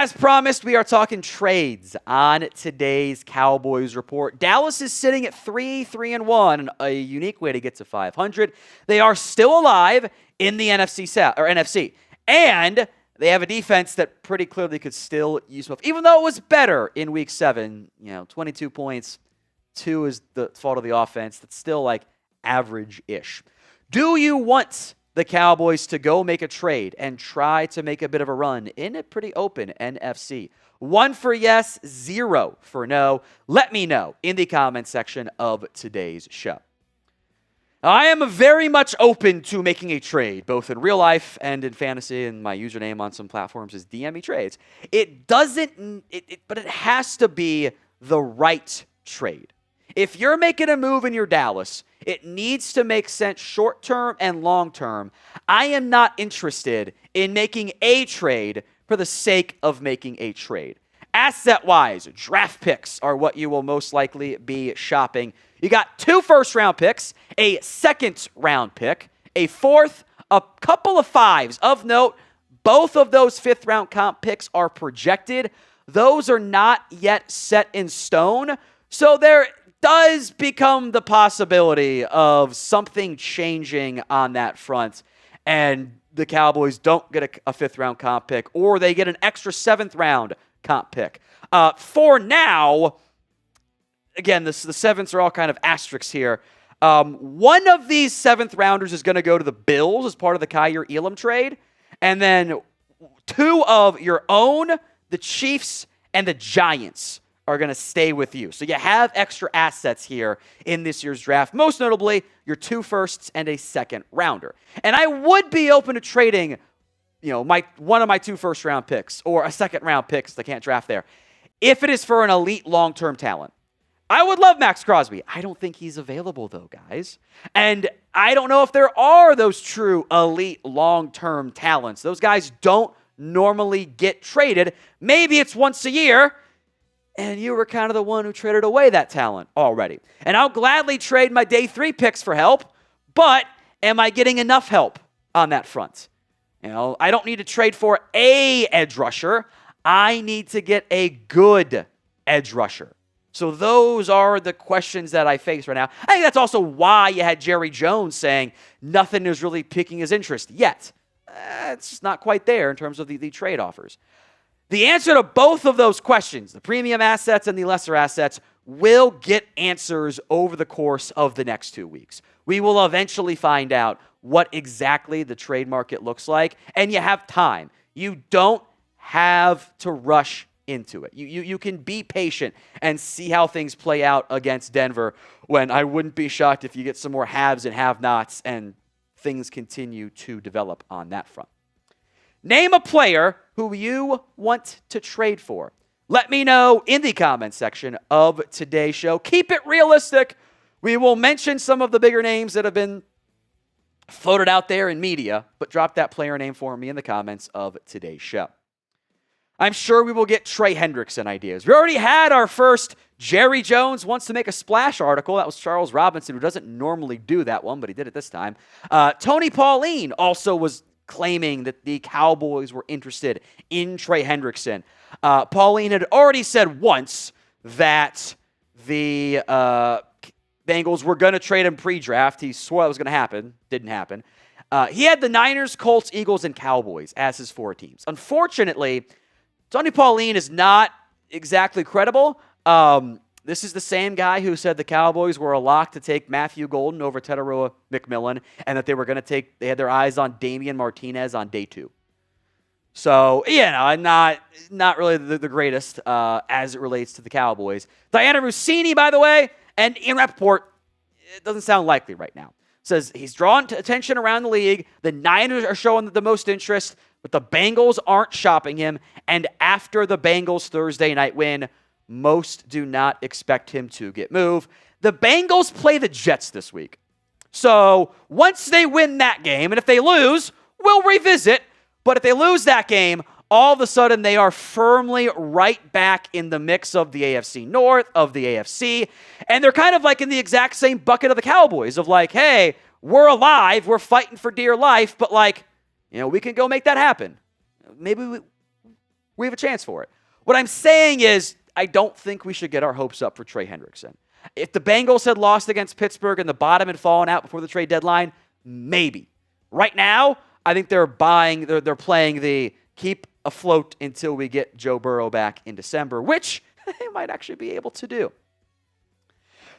As promised, we are talking trades on today's Cowboys Report. Dallas is sitting at 3-1, a unique way to get to 500. They are still alive in the NFC, and they have a defense that pretty clearly could still use both. Even though it was better in Week 7, 22 points, 2 is the fault of the offense. That's still like average-ish. Do you want the Cowboys to go make a trade and try to make a bit of a run in a pretty open NFC? 1 for yes, 0 for no. Let me know in the comments section of today's show. I am very much open to making a trade, both in real life and in fantasy, and my username on some platforms is DM Trades. But it has to be the right trade. If you're making a move in your Dallas, it needs to make sense short-term and long-term. I am not interested in making a trade for the sake of making a trade. Asset-wise, draft picks are what you will most likely be shopping. You got 2 first-round picks, a second-round pick, a fourth, a couple of 5s. Of note, both of those fifth-round comp picks are projected. Those are not yet set in stone, so there does become the possibility of something changing on that front, and the Cowboys don't get a fifth-round comp pick, or they get an extra 7th-round comp pick. For now, again, the 7ths are all kind of asterisks here. One of these 7th-rounders is going to go to the Bills as part of the Kyer Elam trade, and then 2 of your own, the Chiefs and the Giants, are going to stay with you. So you have extra assets here in this year's draft, most notably your 2 firsts and a 2nd rounder. And I would be open to trading, one of my 2 first-round picks or a 2nd-round pick, because I can't draft there, if it is for an elite long-term talent. I would love Max Crosby. I don't think he's available, though, guys. And I don't know if there are those true elite long-term talents. Those guys don't normally get traded. Maybe it's once a year, and you were kind of the one who traded away that talent already. And I'll gladly trade my day 3 picks for help, but am I getting enough help on that front? I don't need to trade for a edge rusher. I need to get a good edge rusher. So those are the questions that I face right now. I think that's also why you had Jerry Jones saying nothing is really piquing his interest yet. It's just not quite there in terms of the trade offers. The answer to both of those questions, the premium assets and the lesser assets, will get answers over the course of the next 2 weeks. We will eventually find out what exactly the trade market looks like, and you have time. You don't have to rush into it. You can be patient and see how things play out against Denver, when I wouldn't be shocked if you get some more haves and have-nots and things continue to develop on that front. Name a player who you want to trade for. Let me know in the comments section of today's show. Keep it realistic. We will mention some of the bigger names that have been floated out there in media, but drop that player name for me in the comments of today's show. I'm sure we will get Trey Hendrickson ideas. We already had our first Jerry Jones wants to make a splash article. That was Charles Robinson, who doesn't normally do that one, but he did it this time. Tony Pauline also was claiming that the Cowboys were interested in Trey Hendrickson. Pauline had already said once that the Bengals were going to trade him pre-draft. He swore that was going to happen. Didn't happen. He had the Niners, Colts, Eagles, and Cowboys as his 4 teams. Unfortunately, Tony Pauline is not exactly credible. This is the same guy who said the Cowboys were a lock to take Matthew Golden over Teteroa McMillan, and that they had their eyes on Damian Martinez on day 2. So, not really the greatest as it relates to the Cowboys. Dianna Russini, by the way, and in Rapoport, it doesn't sound likely right now. Says he's drawn attention around the league. The Niners are showing the most interest, but the Bengals aren't shopping him. And after the Bengals Thursday night win, most do not expect him to get moved. The Bengals play the Jets this week. So once they win that game, and if they lose, we'll revisit. But if they lose that game, all of a sudden they are firmly right back in the mix of the AFC North, of the AFC. And they're kind of like in the exact same bucket of the Cowboys of like, hey, we're alive, we're fighting for dear life, but we can go make that happen. Maybe we have a chance for it. What I'm saying is I don't think we should get our hopes up for Trey Hendrickson. If the Bengals had lost against Pittsburgh and the bottom had fallen out before the trade deadline, maybe. Right now, I think they're playing the keep afloat until we get Joe Burrow back in December, which they might actually be able to do.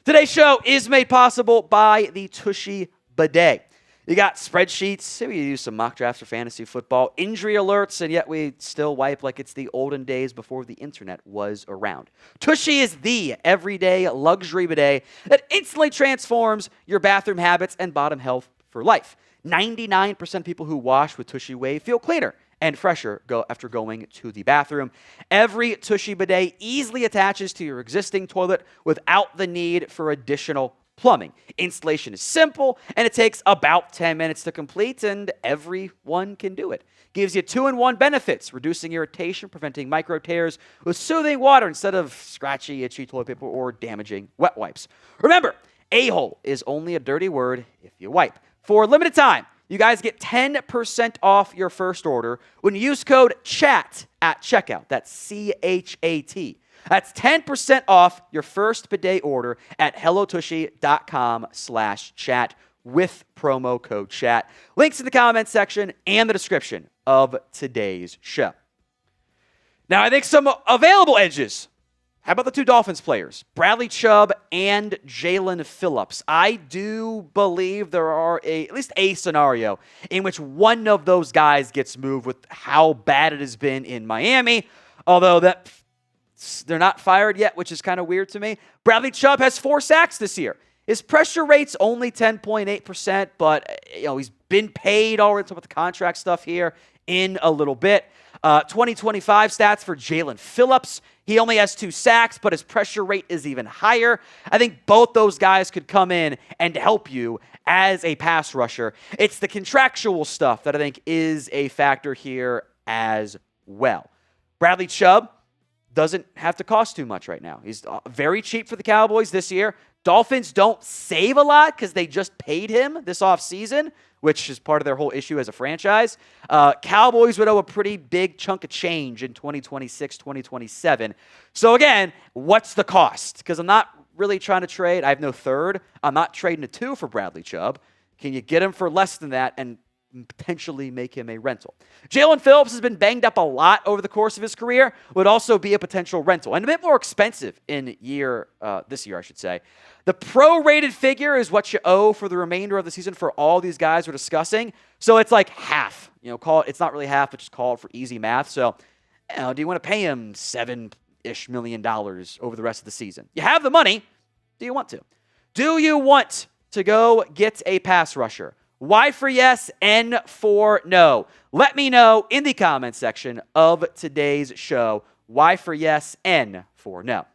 Today's show is made possible by the Tushy bidet. You got spreadsheets, we use some mock drafts for fantasy football, injury alerts, and yet we still wipe like it's the olden days before the internet was around. Tushy is the everyday luxury bidet that instantly transforms your bathroom habits and bottom health for life. 99% of people who wash with Tushy Wave feel cleaner and fresher after going to the bathroom. Every Tushy bidet easily attaches to your existing toilet without the need for additional plumbing. Installation is simple, and it takes about 10 minutes to complete, and everyone can do it. Gives you 2-in-1 benefits, reducing irritation, preventing micro tears with soothing water instead of scratchy, itchy toilet paper or damaging wet wipes. Remember, a-hole is only a dirty word if you wipe. For a limited time, you guys get 10% off your first order when you use code CHAT at checkout. That's C-H-A-T. That's 10% off your first bidet order at hellotushy.com/chat with promo code CHAT. Links in the comments section and the description of today's show. Now, I think some available edges. How about the two Dolphins players, Bradley Chubb and Jaelan Philips? I do believe there are at least a scenario in which one of those guys gets moved with how bad it has been in Miami, although they're not fired yet, which is kind of weird to me. Bradley Chubb has 4 sacks this year. His pressure rate's only 10.8%, but he's been paid already. Talk about the contract stuff here in a little bit. 2025 stats for Jaelan Philips. He only has 2 sacks, but his pressure rate is even higher. I think both those guys could come in and help you as a pass rusher. It's the contractual stuff that I think is a factor here as well. Bradley Chubb doesn't have to cost too much right now. He's very cheap for the Cowboys this year. Dolphins don't save a lot because they just paid him this offseason, which is part of their whole issue as a franchise. Cowboys would owe a pretty big chunk of change in 2026, 2027. So again, what's the cost? Because I'm not really trying to trade. I have no third. I'm not trading a 2 for Bradley Chubb. Can you get him for less than that and potentially make him a rental? Jaelan Philips has been banged up a lot over the course of his career, would also be a potential rental and a bit more expensive in this year, I should say. The prorated figure is what you owe for the remainder of the season for all these guys we're discussing. So it's like half, call it, it's not really half, but just call it for easy math. So, do you want to pay him $7-ish million over the rest of the season? You have the money. Do you want to? Do you want to go get a pass rusher? Y for yes, N for no. Let me know in the comments section of today's show. Y for yes, N for no.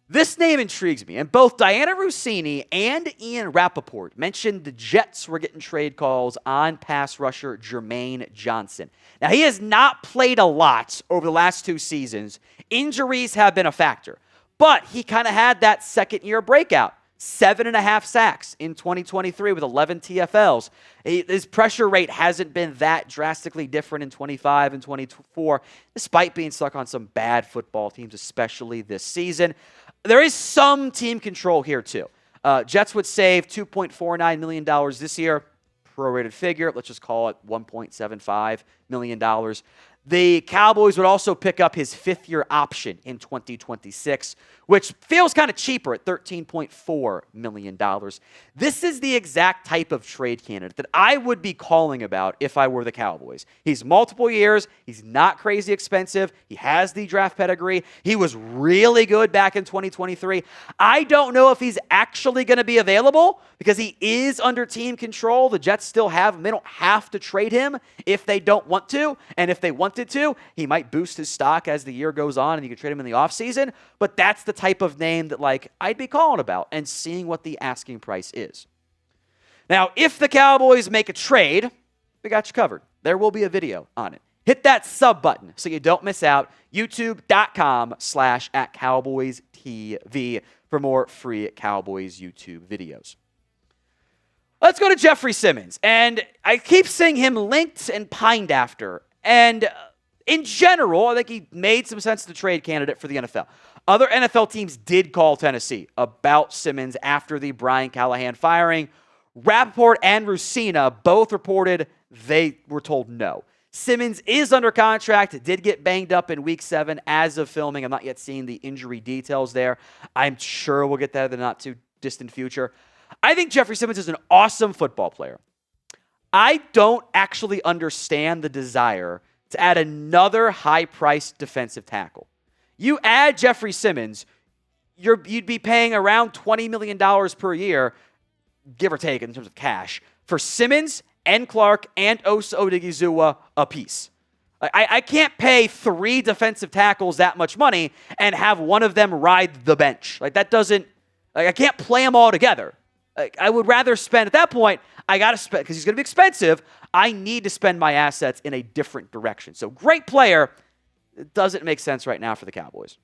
This name intrigues me, and both Dianna Russini and Ian Rapoport mentioned the Jets were getting trade calls on pass rusher Jermaine Johnson. Now, he has not played a lot over the last 2 seasons. Injuries have been a factor, but he kind of had that second-year breakout. 7.5 sacks in 2023 with 11 TFLs. His pressure rate hasn't been that drastically different in 25 and 24, despite being stuck on some bad football teams, especially this season. There is some team control here, too. Jets would save $2.49 million this year. Prorated figure, let's just call it $1.75 million. The Cowboys would also pick up his 5th-year option in 2026, which feels kind of cheaper at $13.4 million. This is the exact type of trade candidate that I would be calling about if I were the Cowboys. He's multiple years. He's not crazy expensive. He has the draft pedigree. He was really good back in 2023. I don't know if he's actually going to be available because he is under team control. The Jets still have him. They don't have to trade him if they don't want to. And if they wanted to, he might boost his stock as the year goes on and you can trade him in the offseason. But that's the type of name that I'd be calling about and seeing what the asking price is. Now, if the Cowboys make a trade, we got you covered. There will be a video on it. Hit that sub button so you don't miss out. YouTube.com/@CowboysTV for more free Cowboys YouTube videos. Let's go to Jeffery Simmons. And I keep seeing him linked and pined after. And in general, I think he made some sense as a trade candidate for the NFL. Other NFL teams did call Tennessee about Simmons after the Brian Callahan firing. Rapoport and Russini both reported they were told no. Simmons is under contract, did get banged up in Week 7 as of filming. I'm not yet seeing the injury details there. I'm sure we'll get that in the not too distant future. I think Jeffery Simmons is an awesome football player. I don't actually understand the desire to add another high-priced defensive tackle. You add Jeffery Simmons, you'd be paying around $20 million per year, give or take in terms of cash, for Simmons and Clark and Osa Odigizua apiece. I can't pay 3 defensive tackles that much money and have one of them ride the bench. I can't play them all together. I would rather spend, at that point, I got to spend, because he's going to be expensive, I need to spend my assets in a different direction. So great player, it doesn't make sense right now for the Cowboys.